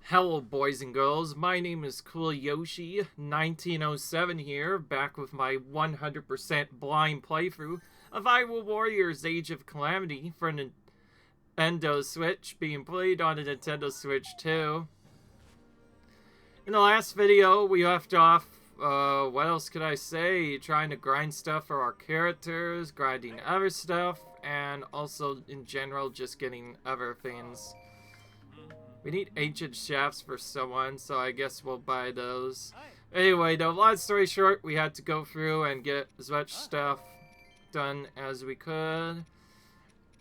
Hello boys and girls, my name is Cool Yoshi, 1907 here, back with my 100% blind playthrough of Hyrule Warriors Age of Calamity for Nintendo Switch, being played on a Nintendo Switch 2. In the last video, we left off, what else could I say, trying to grind stuff for our characters, grinding other stuff, and also in general just getting other things. We need ancient shafts for someone, so I guess we'll buy those. Anyway, though, long story short, we had to go through and get as much stuff done as we could.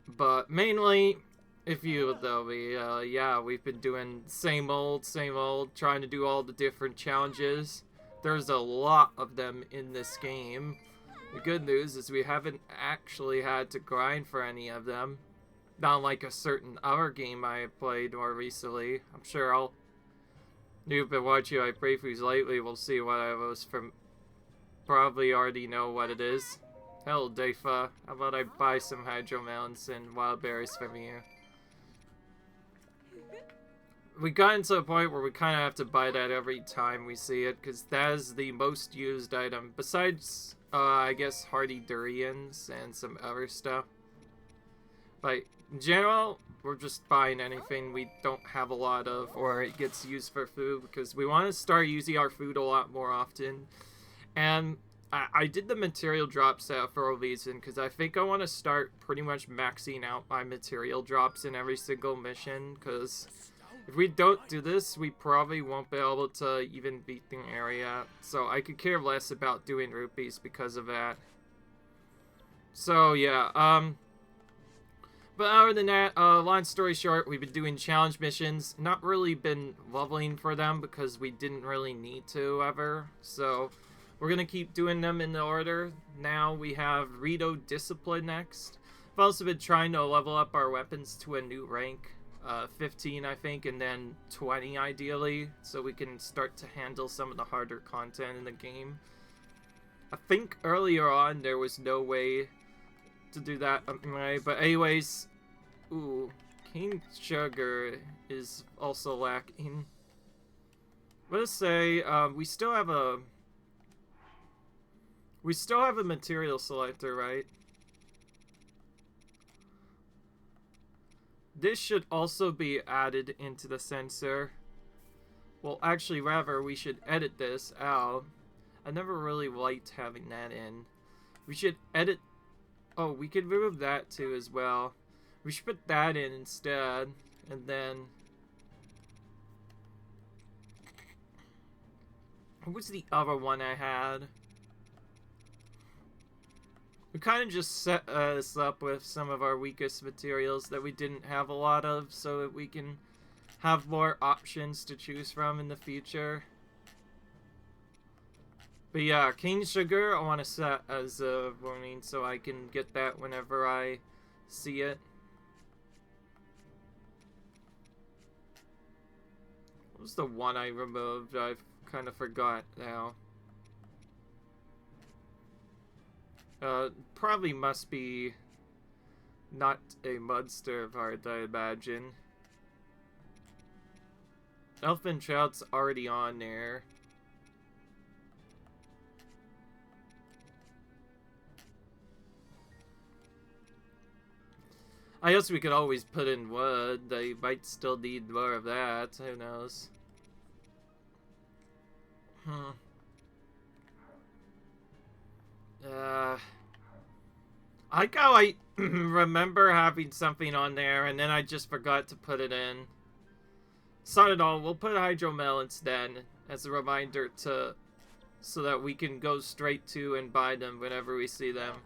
But mainly, we've been doing same old, trying to do all the different challenges. There's a lot of them in this game. The good news is we haven't actually had to grind for any of them. Not like a certain other game I played more recently. I'm sure you've been watching my playthroughs lately, will see what I was from. Probably already know what it is. Hell, Defa, how about I buy some hydromelons and wild berries from you? We got into a point where we kind of have to buy that every time we see it, because that is the most used item. Besides, I guess, hardy durians and some other stuff. But in general, we're just buying anything we don't have a lot of or it gets used for food, because we want to start using our food a lot more often. And I did the material drop set for a reason, because I think I want to start pretty much maxing out my material drops in every single mission, because if we don't do this, we probably won't be able to even beat the area. So I could care less about doing rupees because of that. So yeah, but other than that, long story short, we've been doing challenge missions. Not really been leveling for them because we didn't really need to ever. So we're going to keep doing them in the order. Now we have Rito Discipline next. I've also been trying to level up our weapons to a new rank. 15 I think, and then 20 ideally. So we can start to handle some of the harder content in the game. I think earlier on there was no way to do that, but anyways, cane sugar is also lacking. Let's say we still have a material selector, right? This should also be added into the sensor. Well, actually, rather, we should edit this out. I never really liked having that in. We should edit. Oh, we could remove that too as well. We should put that in instead. And then... what was the other one I had? We kind of just set us up with some of our weakest materials that we didn't have a lot of, so that we can have more options to choose from in the future. But yeah, cane sugar I want to set as a warning so I can get that whenever I see it. What was the one I removed? I've kind of forgot now. Probably must be not a monster heart, I imagine. Elfin Trout's already on there. I guess we could always put in wood. They might still need more of that. Who knows? I like how I remember having something on there and then I just forgot to put it in. So at all, we'll put hydromelons then as a reminder so that we can go straight to and buy them whenever we see them.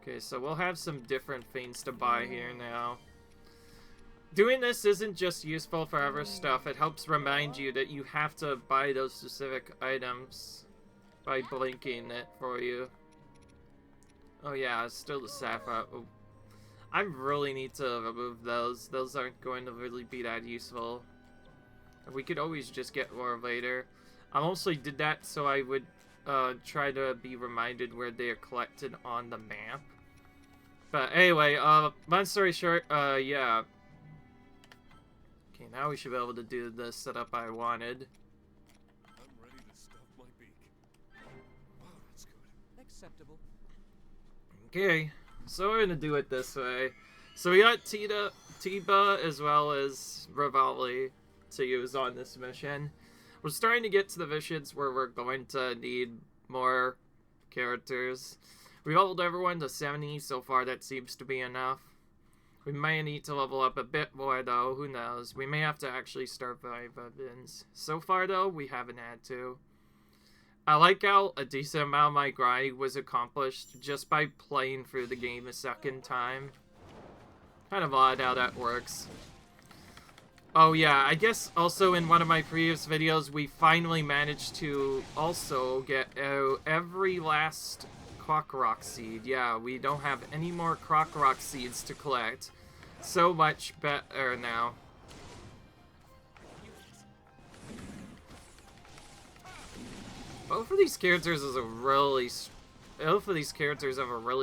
Okay, so we'll have some different things to buy here now. Doing this isn't just useful for other stuff, it helps remind you that you have to buy those specific items by blinking it for you. Oh yeah, it's still the sapphire. Oh. I really need to remove those. Those aren't going to really be that useful. We could always just get more later. I mostly did that so I would try to be reminded where they are collected on the map. But anyway, long story short, yeah. Okay, now we should be able to do the setup I wanted. I'm ready to stuff my beak. Wow, that's good. Acceptable. Okay, so we're gonna do it this way. So we got Tiba as well as Rivali to use on this mission. We're starting to get to the missions where we're going to need more characters. We leveled everyone to 70 so far. That seems to be enough. We may need to level up a bit more though, who knows. We may have to actually start buying weapons. So far though, we haven't had to. I like how a decent amount of my grind was accomplished just by playing through the game a second time. Kind of odd how that works. Oh yeah, I guess also in one of my previous videos, we finally managed to also get every last Koroks seed. Yeah, we don't have any more Koroks seeds to collect. So much better now. Both of these characters have a really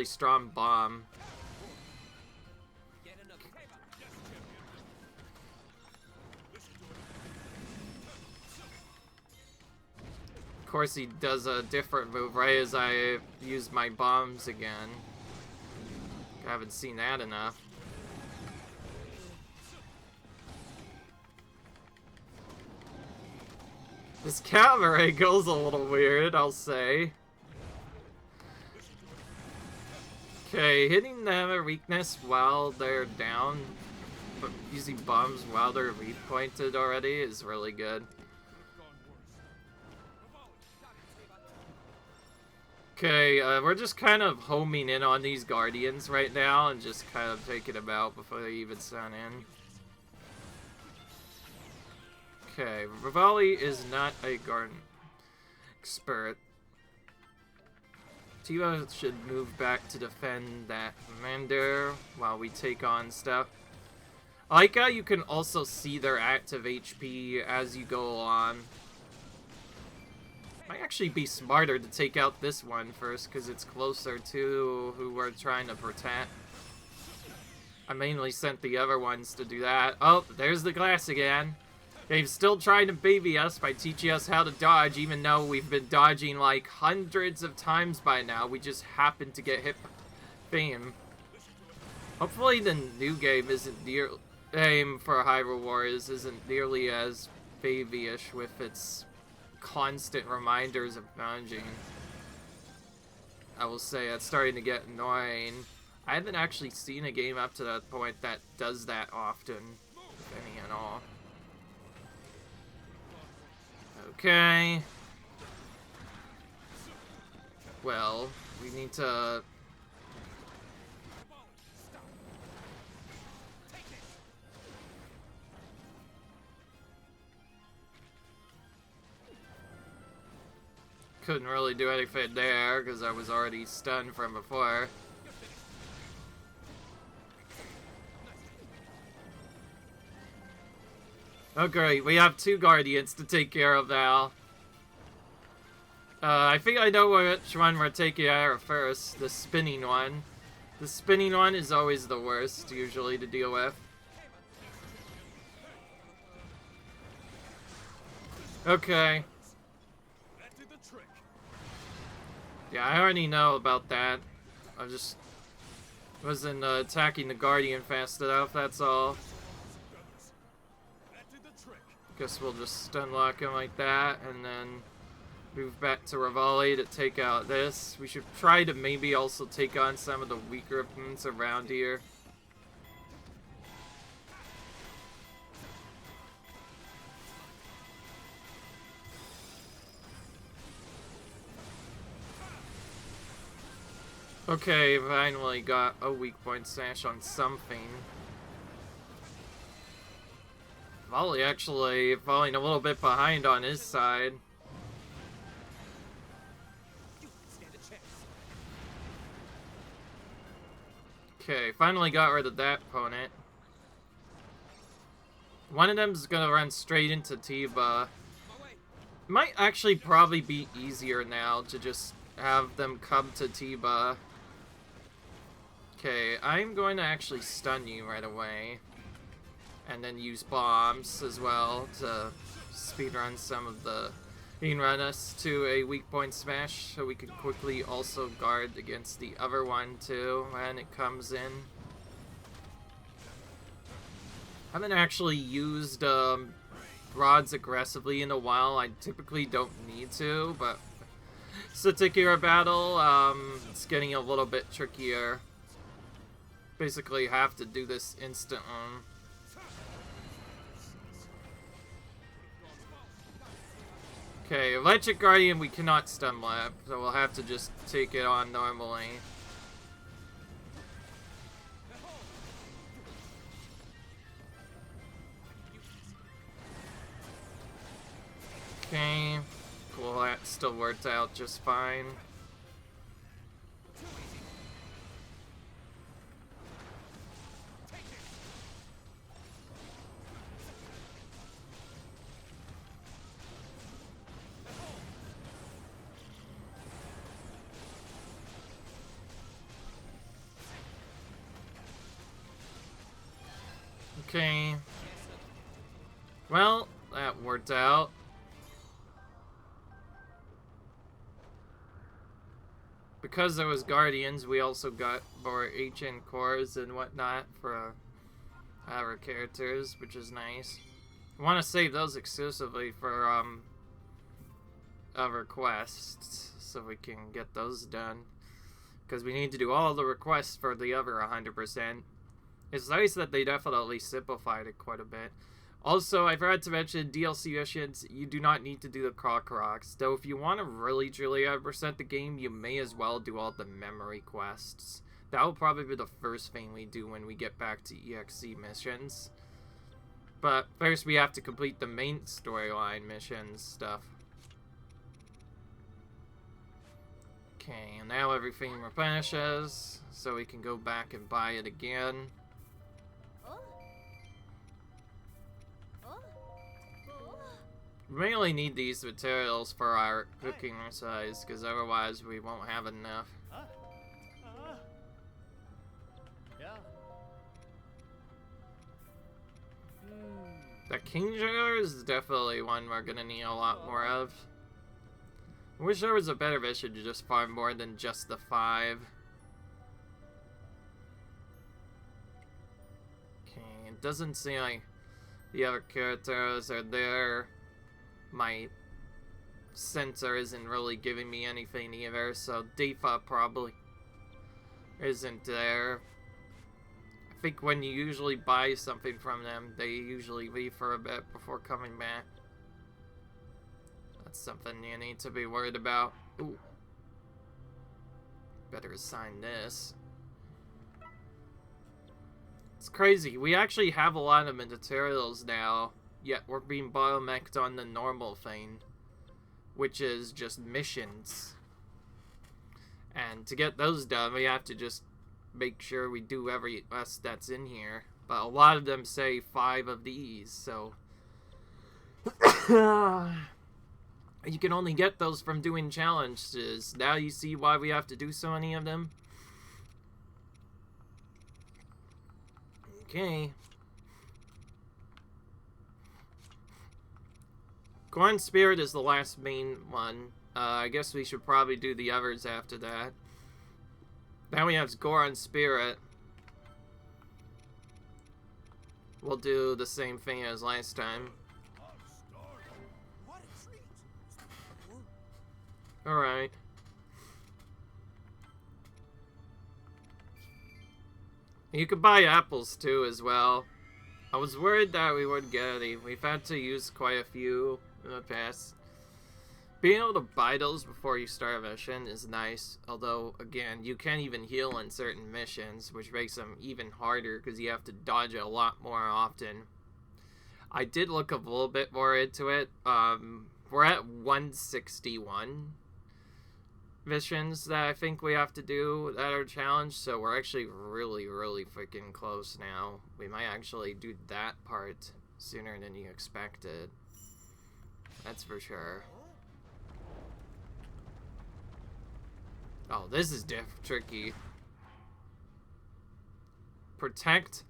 strong bomb. Of course, he does a different move right as I use my bombs again. I haven't seen that enough. This camera angle's a little weird, I'll say. Okay, hitting them a weakness while they're down, but using bombs while they're repointed already is really good. Okay, we're just kind of homing in on these Guardians right now and just kind of taking them out before they even sign in. Okay, Rivali is not a garden expert. Tiba should move back to defend that commander while we take on stuff. I like how you can also see their active HP as you go along. Might actually be smarter to take out this one first because it's closer to who we're trying to protect. I mainly sent the other ones to do that. Oh, there's the glass again. They've still trying to baby us by teaching us how to dodge, even though we've been dodging like hundreds of times by now. We just happen to get hit by fame. Hopefully the new game isn't game for Hyrule Warriors isn't nearly as babyish with its constant reminders of dodging. I will say it's starting to get annoying. I haven't actually seen a game up to that point that does that often, if any at all. Okay. Well, we need to... Couldn't really do anything there because I was already stunned from before. Oh great, we have two Guardians to take care of now. I think I know which one we're taking care of first. The spinning one. The spinning one is always the worst, usually, to deal with. Okay. Yeah, I already know about that. I just wasn't attacking the Guardian fast enough, that's all. Guess we'll just stun lock him like that, and then move back to Rivali to take out this. We should try to maybe also take on some of the weaker opponents around here. Okay, finally got a weak point sash on something. Volley actually falling a little bit behind on his side. Okay, finally got rid of that opponent. One of them's gonna run straight into Tiba. Might actually probably be easier now to just have them come to Tiba. Okay, I'm going to actually stun you right away. and then use bombs as well to speedrun some of the... You can run us to a weak point smash, so we can quickly also guard against the other one too when it comes in. I haven't actually used rods aggressively in a while. I typically don't need to, but this particular battle, it's getting a little bit trickier. Basically have to do this instant on. Okay, Electric Guardian we cannot stun lap, so we'll have to just take it on normally. Okay, well that still worked out just fine. Okay. Well, that worked out. Because there was Guardians, we also got more HN cores and whatnot for our characters, which is nice. I want to save those exclusively for other quests, so we can get those done. Because we need to do all the requests for the other 100%. It's nice that they definitely simplified it quite a bit. Also, I forgot to mention, DLC missions, you do not need to do the Koroks. Though if you want to really truly 100% the game, you may as well do all the memory quests. That will probably be the first thing we do when we get back to EXE missions. But first we have to complete the main storyline missions stuff. Okay, and now everything replenishes, so we can go back and buy it again. We mainly need these materials for our cooking size, because otherwise we won't have enough. The King Sugar is definitely one we're gonna need a lot more of. I wish there was a better mission to just farm more than just the 5. Okay, it doesn't seem like the other characters are there. My sensor isn't really giving me anything either, so Defa probably isn't there. I think when you usually buy something from them, they usually leave for a bit before coming back. That's something you need to be worried about. Ooh. Better assign this. It's crazy. We actually have a lot of materials now, yet we're being bottlenecked on the normal thing, which is just missions. And to get those done, we have to just make sure we do every quest that's in here. But a lot of them say 5 of these, so... You can only get those from doing challenges. Now you see why we have to do so many of them. Okay. Corn Spirit is the last main one. I guess we should probably do the others after that. Now we have Goron Spirit. We'll do the same thing as last time. Alright. You could buy apples too as well. I was worried that we wouldn't get any. We've had to use quite a few in the past. Being able to buy those before you start a mission is nice. Although, again, you can't even heal in certain missions, which makes them even harder because you have to dodge it a lot more often. I did look a little bit more into it. We're at 161 missions that I think we have to do that are challenged, so we're actually really freaking close now. We might actually do that part sooner than you expected. That's for sure. Oh, this is tricky. Protect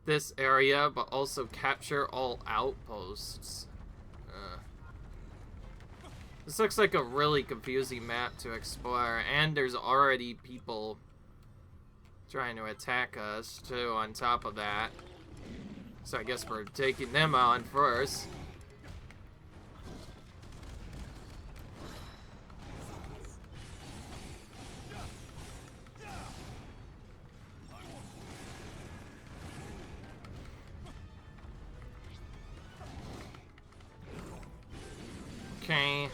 this area, but also capture all outposts. This looks like a really confusing map to explore, and there's already people trying to attack us, too, on top of that. So I guess we're taking them on first. Okay.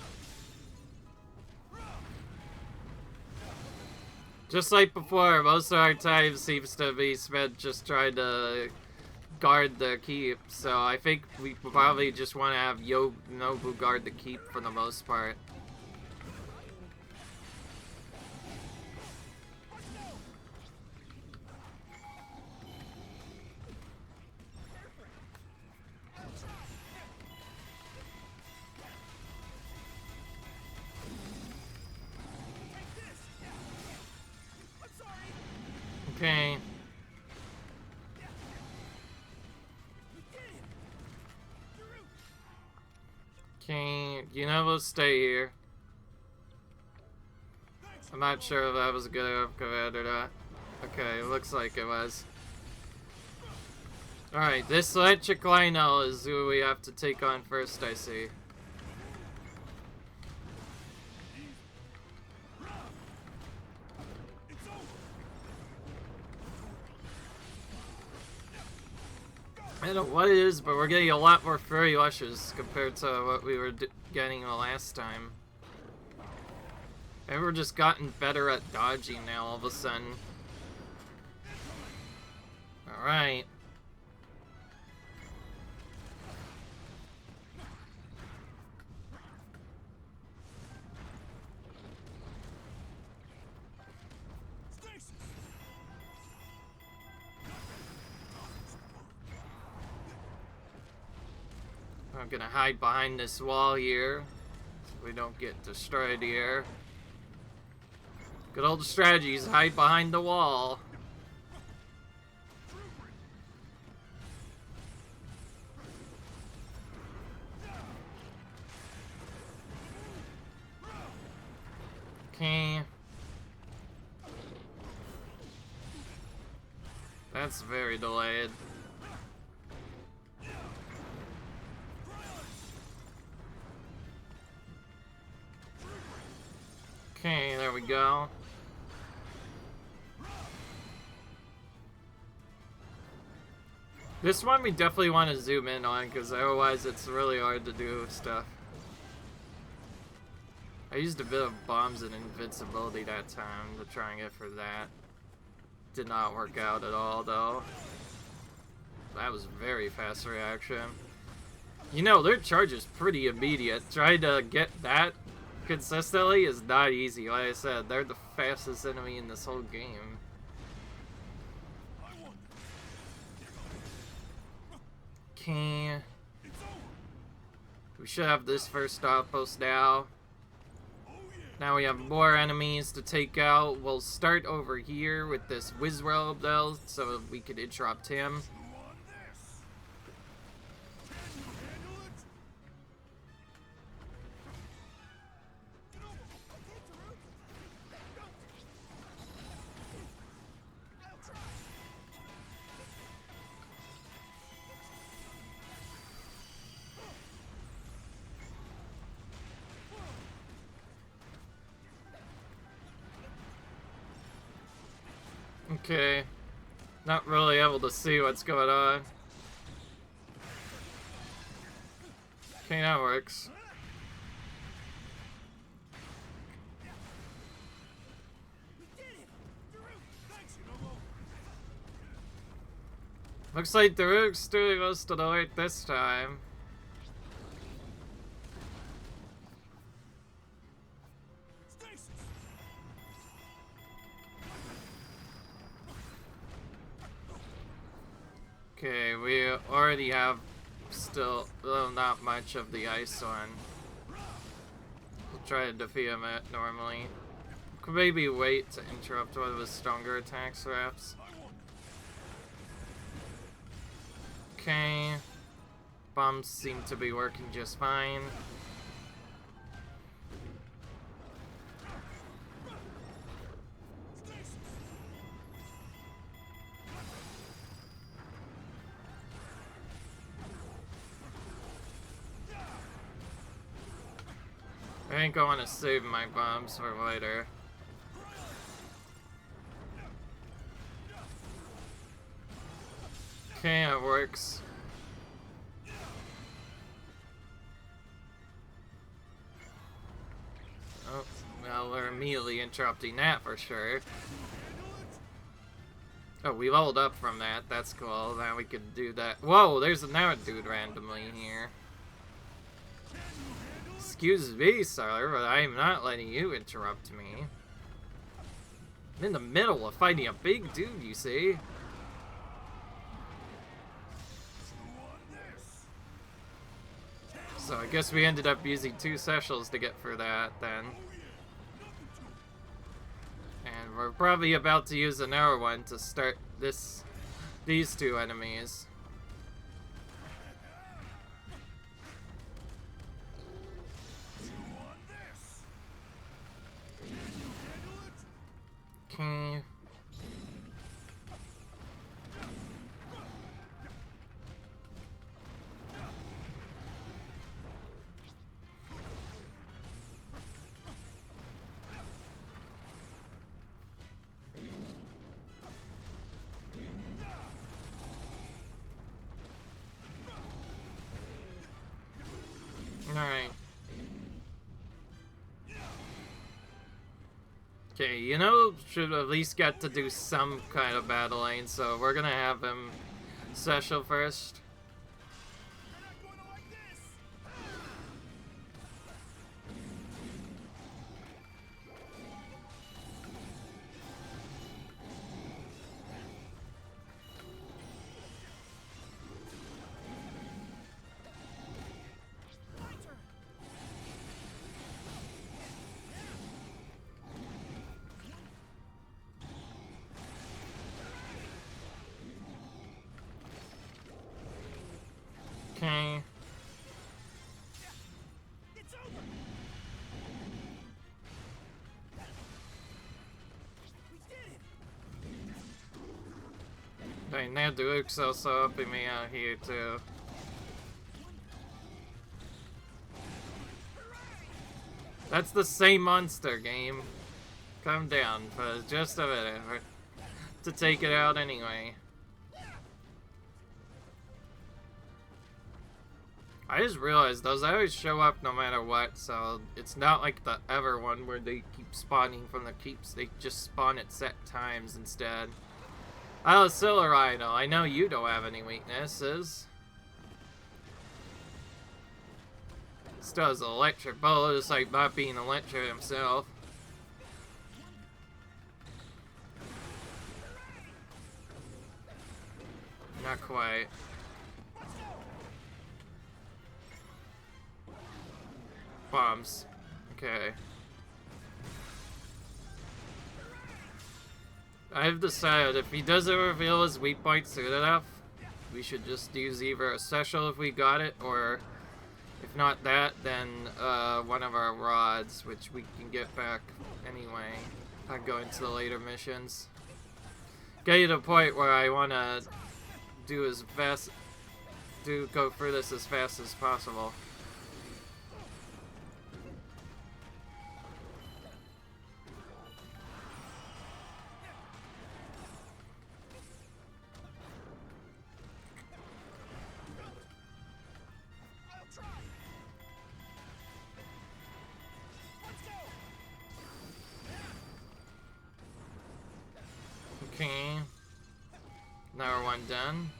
Just like before, most of our time seems to be spent just trying to guard the keep, so I think we probably just want to have Nobu guard the keep for the most part. Okay. Okay, you know, we'll stay here. I'm not sure if that was a good enough command or not. Okay, it looks like it was. Alright, this electric Lionel is who we have to take on first, I see. I don't know what it is, but we're getting a lot more furry lushes compared to what we were getting the last time. Maybe we're just gotten better at dodging now all of a sudden. Alright. I'm gonna hide behind this wall here so we don't get destroyed here. Good old strategies, hide behind the wall. Okay. That's very delayed. Okay, there we go. This one we definitely want to zoom in on, because otherwise it's really hard to do stuff. I used a bit of bombs and invincibility that time to try and get for that. Did not work out at all, though. That was very fast reaction. You know, their charge is pretty immediate. Trying to get that consistently is not easy. Like I said, they're the fastest enemy in this whole game. Okay. We should have this first outpost now. Now we have more enemies to take out. We'll start over here with this Wizrobe though, so we could interrupt him. Okay, not really able to see what's going on. Okay, that works. Looks like Daruk's doing most of the work this time. Okay, we already have still not much of the ice one. We'll try to defeat him normally. Could maybe wait to interrupt one of his stronger attacks, perhaps. Okay. Bombs seem to be working just fine. I think I want to save my bombs for later. Okay, it works. Oh, well, we're immediately interrupting that for sure. Oh, we leveled up from that. That's cool. Now we could do that. Whoa, there's now a dude randomly here. Excuse me, sir, but I am not letting you interrupt me. I'm in the middle of fighting a big dude, you see. So I guess we ended up using 2 specials to get through that then. And we're probably about to use another one to start these 2 enemies. Okay. Alright. Okay, you know, should at least get to do some kind of battling, so we're gonna have him special first. Okay. Right, now Duke's also helping me out here too. That's the same monster game. Calm down for just a minute to take it out anyway. I just realized those always show up no matter what, so it's not like the Ever one where they keep spawning from the keeps. They just spawn at set times instead. Oh, Rhino, I know you don't have any weaknesses. Still has electric bullet, just like not being electric himself. Not quite. Bombs. Okay. I've decided if he doesn't reveal his weak point soon enough, we should just use either a special if we got it, or if not that, then one of our rods, which we can get back anyway. I go into the later missions. Get to the point where I want to go through this as fast as possible. Okay. Another one done.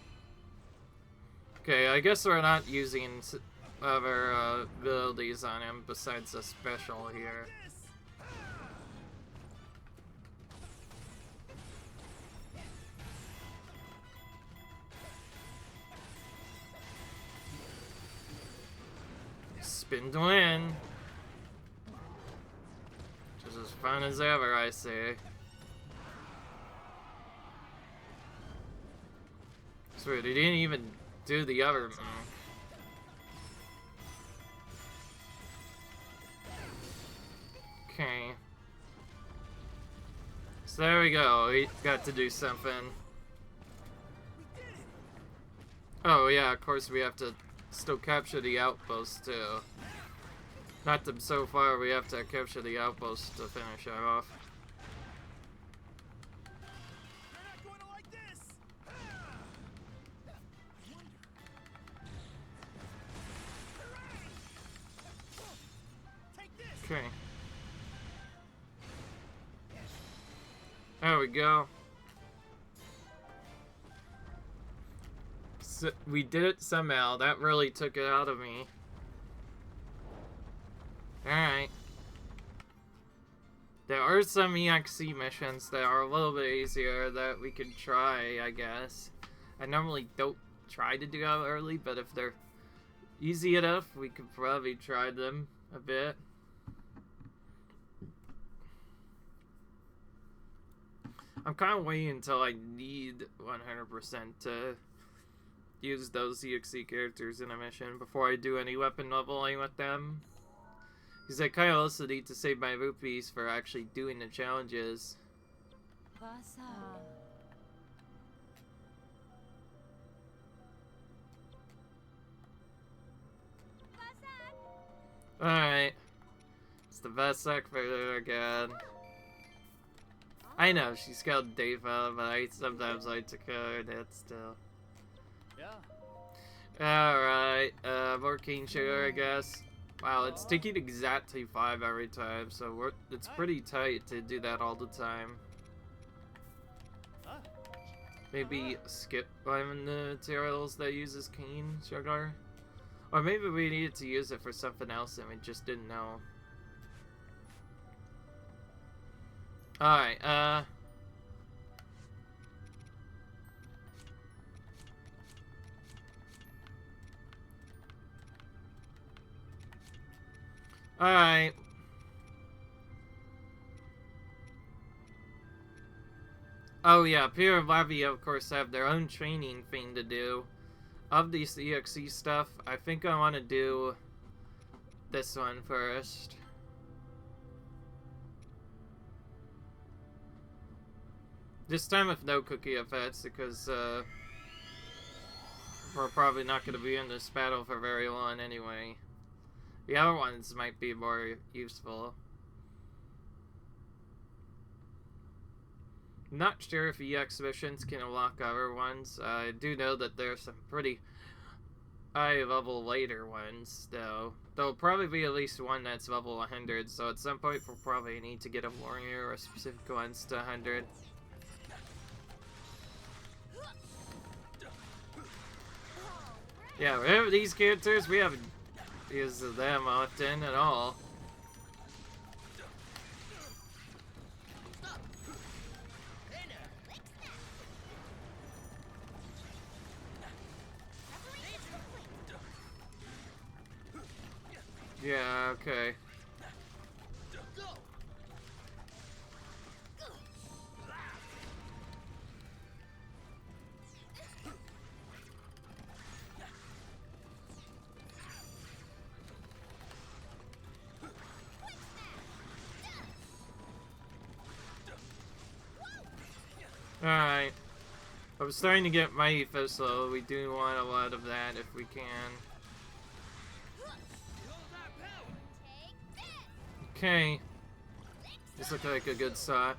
Okay, I guess we're not using other abilities on him besides the special here. Spin to win. Just as fun as ever, I say. Swear, they didn't even do the other move. Okay. So there we go. We got to do something. Oh yeah, of course we have to still capture the outpost too. Not that so far we have to capture the outpost to finish her off. You're not going to like this. Take this. Okay. There we go. So we did it somehow. That really took it out of me. Alright. There are some EXE missions that are a little bit easier that we could try, I guess. I normally don't try to do that early, but if they're easy enough, we could probably try them a bit. I'm kind of waiting until I need 100% to use those EXE characters in a mission before I do any weapon leveling with them. Because I kind of also need to save my rupees for actually doing the challenges. Alright. It's the best sector again. I know, she's called Deva, but sometimes I took her and it still. Yeah. Alright, more cane sugar, I guess. Wow, it's taking exactly 5 every time, so it's pretty tight to do that all the time. Maybe skip one of the materials that uses cane sugar? Or maybe we needed to use it for something else and we just didn't know. Alright, Alright. Oh yeah, Peter and Lavia of course have their own training thing to do. Of these EXE stuff, I think I want to do this one first. This time with no cookie effects because we're probably not going to be in this battle for very long anyway. The other ones might be more useful. I'm not sure if EX missions can unlock other ones. I do know that there's some pretty high level later ones, though. There'll probably be at least one that's level 100, so at some point we'll probably need to get a warrior or specific ones to 100. Yeah, whatever these characters, we haven't used them often at all. Yeah, okay. Alright. I was starting to get mighty fist though. We do want a lot of that if we can. Okay. This looks like a good shot.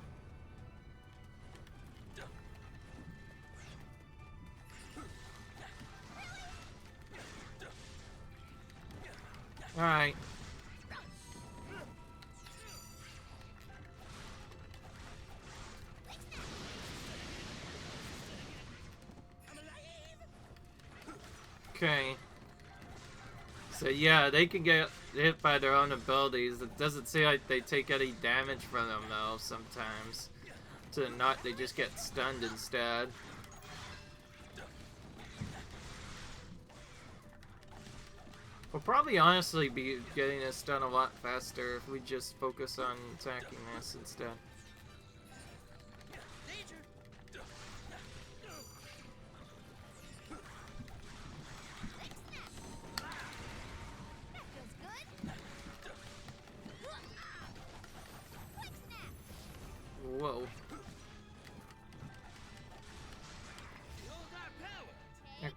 Alright. Okay. So yeah, they can get hit by their own abilities. It doesn't seem like they take any damage from them though sometimes. To not, they just get stunned instead. We'll probably honestly be getting this done a lot faster if we just focus on attacking this instead.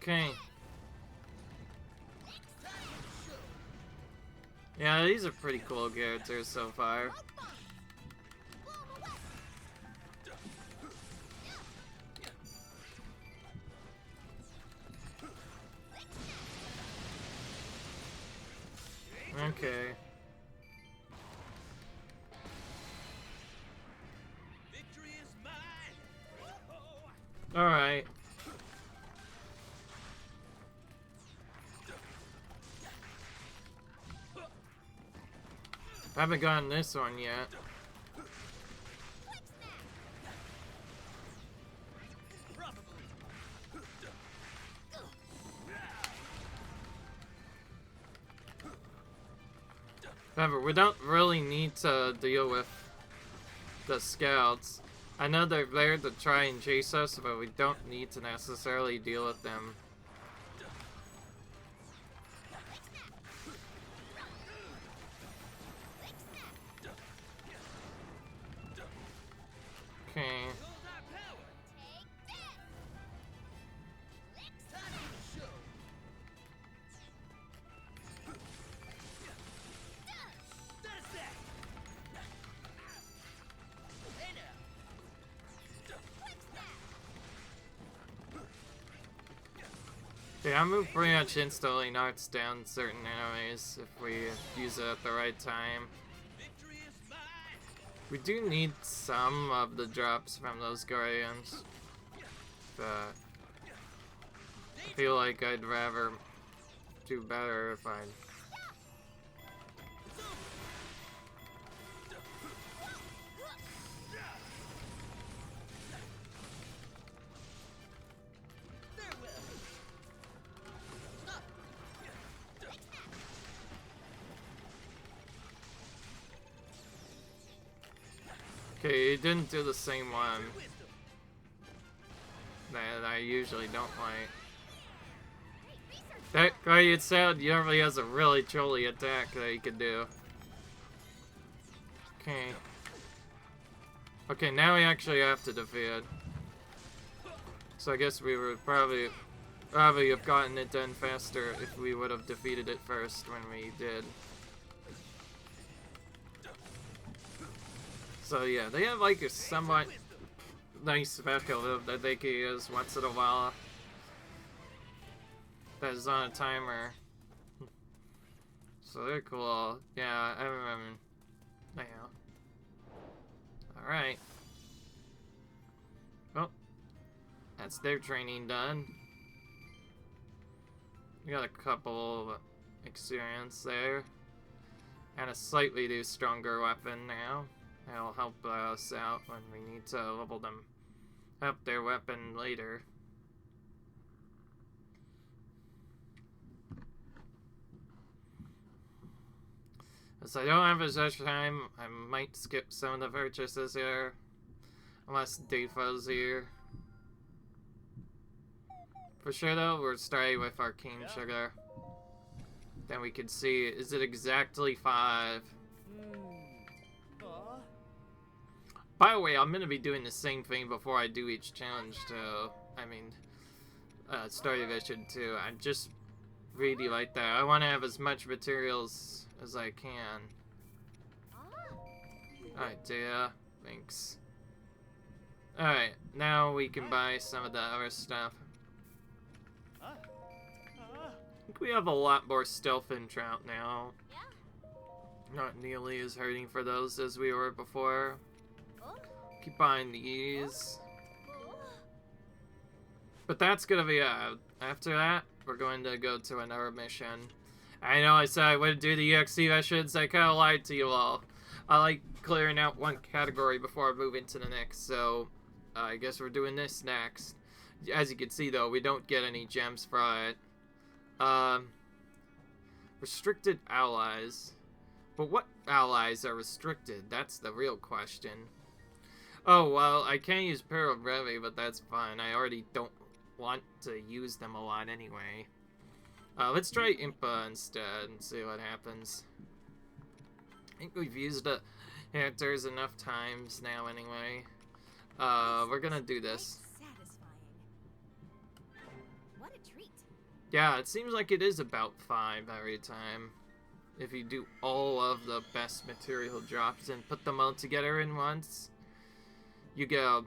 Okay. Yeah, these are pretty cool characters so far. Okay. Victory is mine. All right. I haven't gotten this one yet. However, we don't really need to deal with the scouts. I know they're there to try and chase us, but we don't need to necessarily deal with them. Okay. Yeah, I move pretty much instantly knocks down certain enemies if we use it at the right time. We do need some of the drops from those guardians, but I feel like I'd rather do better if I... Okay, you didn't do the same one that I usually don't like. That guy, it sounded usually has a really trolly attack that he can do. Okay. Okay, now we actually have to defeat it. So I guess we would probably have gotten it done faster if we would have defeated it first when we did. So yeah, they have like a somewhat nice special that they can use once in a while. That is on a timer. So they're cool. Yeah, yeah. Alright. Well, that's their training done. We got a couple of experience there. And a slightly stronger weapon now. That'll help us out when we need to level them up their weapon later. As I don't have as much time, I might skip some of the purchases here. Unless Defo's here. For sure though, we're starting with Arcane Sugar. Then we can see, is it exactly 5? By the way, I'm going to be doing the same thing before I do each challenge, too. I mean, Story Vision, too. I just really like that. I want to have as much materials as I can. Alright, Dea. Thanks. Alright, now we can buy some of the other stuff. I think we have a lot more stealth in Trout now. Not nearly as hurting for those as we were before. Keep buying these. But that's gonna be after that, we're going to go to another mission. I know I said I wouldn't do the EXE missions, I kinda lied to you all. I like clearing out one category before I move into the next, so I guess we're doing this next. As you can see though, we don't get any gems for it. Restricted allies. But what allies are restricted? That's the real question. Oh, well, I can't use Pearl Brevi, but that's fine. I already don't want to use them a lot anyway. Let's try Impa instead and see what happens. I think we've used the characters enough times now anyway. We're gonna do this. Satisfying. What a treat. Yeah, it seems like it is about 5 every time. If you do all of the best material drops and put them all together in once, you get a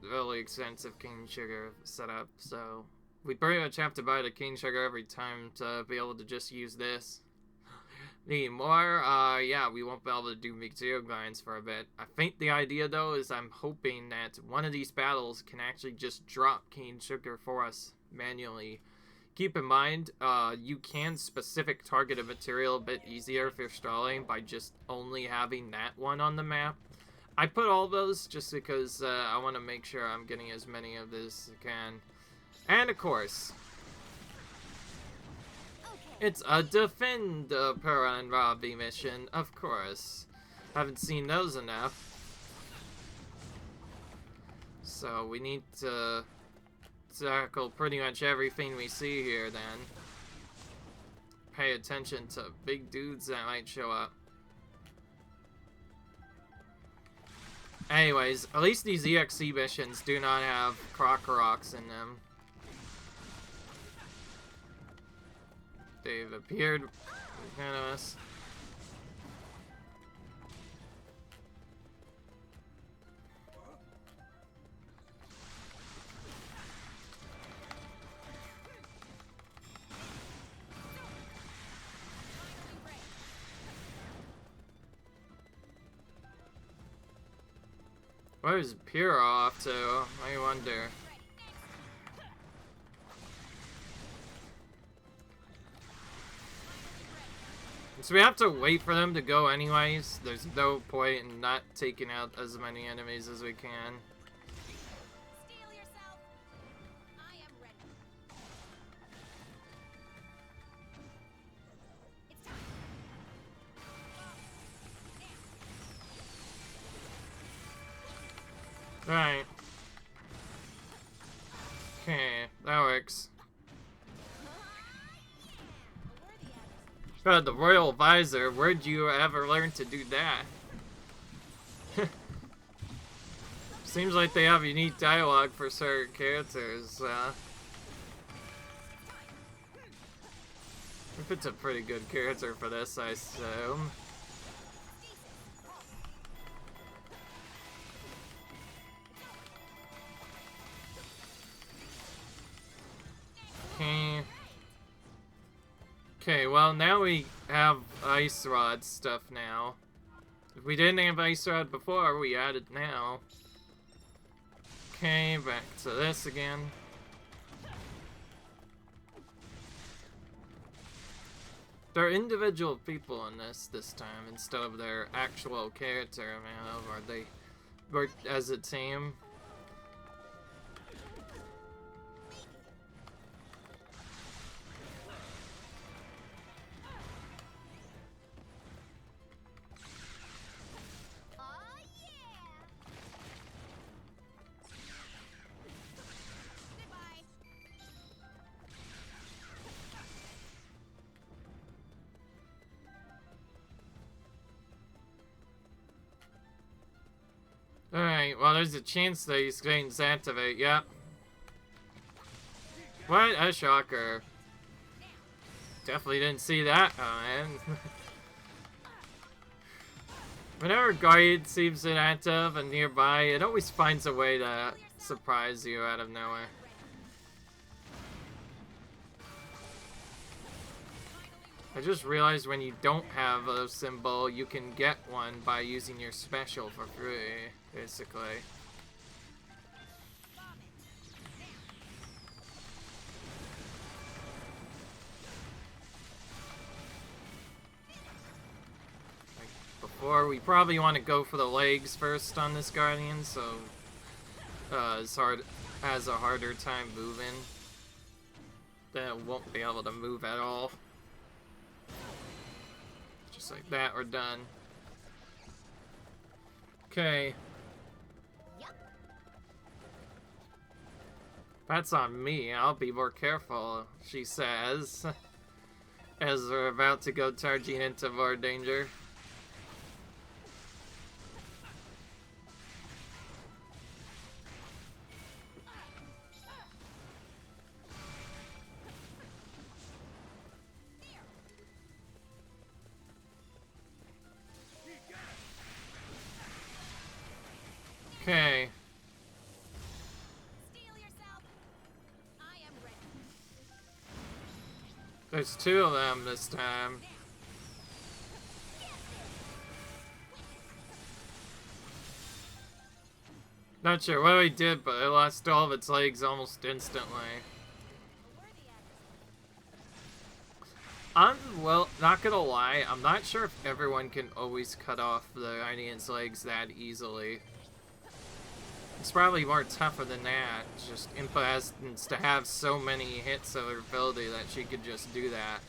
really extensive cane sugar setup. So we pretty much have to buy the cane sugar every time to be able to just use this. Need more? Yeah, we won't be able to do material grinds for a bit. I think the idea, though, is I'm hoping that one of these battles can actually just drop cane sugar for us manually. Keep in mind, you can specific target a material a bit easier if you're stalling by just only having that one on the map. I put all those just because I want to make sure I'm getting as many of this as I can. And of course, it's a defend Pura and Robbie mission, of course. Haven't seen those enough. So we need to tackle pretty much everything we see here then. Pay attention to big dudes that might show up. Anyways, at least these EXE missions do not have Koroks in them. They've appeared ahead of us. Where is Pyrrha off to? I wonder. So we have to wait for them to go anyways. There's no point in not taking out as many enemies as we can. Steel yourself. I am ready. It's time. Right. Okay, that works. God, the Royal Visor, where'd you ever learn to do that? Seems like they have unique dialogue for certain characters. If it's a pretty good character for this, I assume. Okay. Okay, well now we have Ice Rod stuff now. If we didn't have Ice Rod before, we add it now. Okay, back to this again. They're individual people in this time instead of their actual character, man. Or they work as a team. Alright, well there's a chance that these things activate, yep. What a shocker. Definitely didn't see that coming. Whenever Guardian seems inactive and nearby, it always finds a way to surprise you out of nowhere. I just realized when you don't have a symbol, you can get one by using your special for free, basically. Like before, we probably want to go for the legs first on this Guardian, so has a harder time moving. Then it won't be able to move at all. Just like that, we're done. Okay. That's on me. I'll be more careful, she says. As we're about to go charging into more danger. Okay. Steel yourself. I am ready. There's two of them this time. Not sure what I did, but it lost all of its legs almost instantly. A worthy adversary. Well, not gonna lie, I'm not sure if everyone can always cut off the Guardian's legs that easily. It's probably more tougher than that. Just Impa happens to have so many hits of her ability that she could just do that.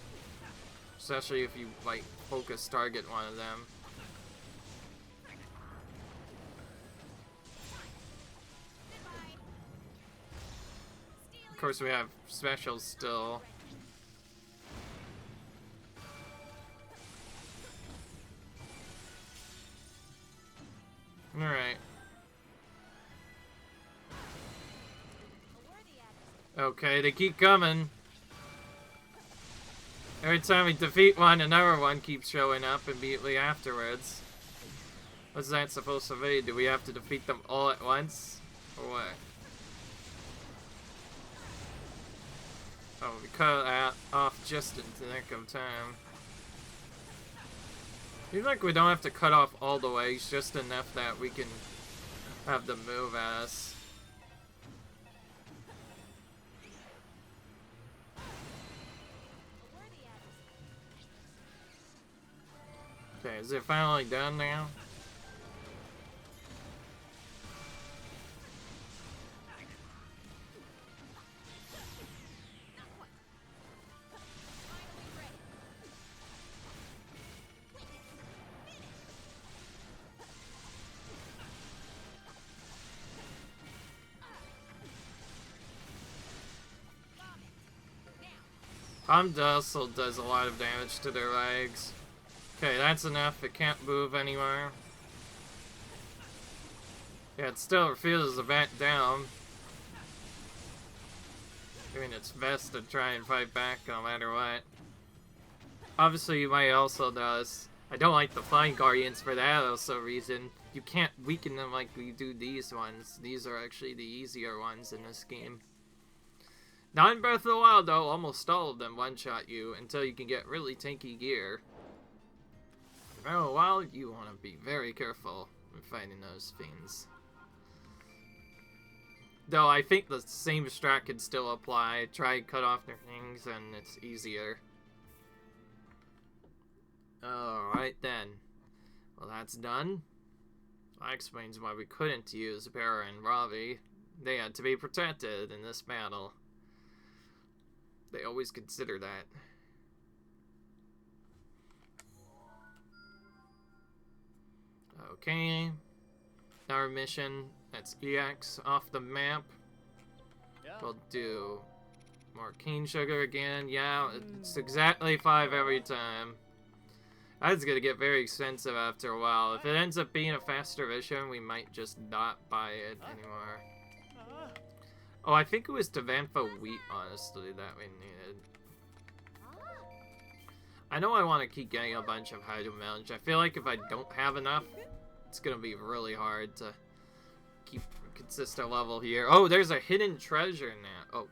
Especially if you, like, focus target one of them. Goodbye. Steel Of course, we have specials still. Alright. A worthy adversary. Okay, they keep coming. Every time we defeat one, another one keeps showing up immediately afterwards. What's that supposed to be? Do we have to defeat them all at once? Or what? Oh, we cut that off just in the nick of time. Seems like we don't have to cut off all the way, it's just enough that we can have them move at us. A worthy adversary. Okay, is it finally done now? Finally ready. Bomb it. Now. Palm Dustle does a lot of damage to their legs. Okay, that's enough. It can't move anymore. Yeah, it still refuses to back down. Doing its best to try and fight back no matter what. Obviously, you might also notice, I don't like the Flying Guardians for that also reason. You can't weaken them like we do these ones. These are actually the easier ones in this game. Not in Breath of the Wild though, almost all of them one-shot you until you can get really tanky gear. In Breath of the Wild, you want to be very careful when fighting those fiends. Though I think the same strat can still apply. Try and cut off their things and it's easier. Alright then. Well, that's done. That explains why we couldn't use Barra and Ravi. They had to be protected in this battle. They always consider that. Okay. Our mission, that's EX off the map. We'll do more cane sugar again. Yeah, it's exactly 5 every time. That's gonna get very expensive after a while. If it ends up being a faster version, we might just not buy it anymore. Oh, I think it was Devanfa wheat, honestly, that we needed. I know I want to keep getting a bunch of Hyrule Warriors. I feel like if I don't have enough, it's gonna be really hard to keep a consistent level here. Oh, there's a hidden treasure now. Oh,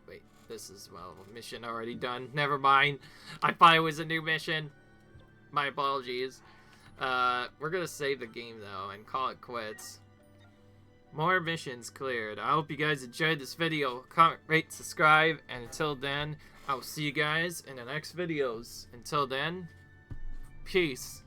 wait, this is, well, mission already done. Never mind. I thought it was a new mission. My apologies. We're gonna save the game though and call it quits. More missions cleared. I hope you guys enjoyed this video. Comment, rate, subscribe, and until then, I'll see you guys in the next videos. Until then, peace.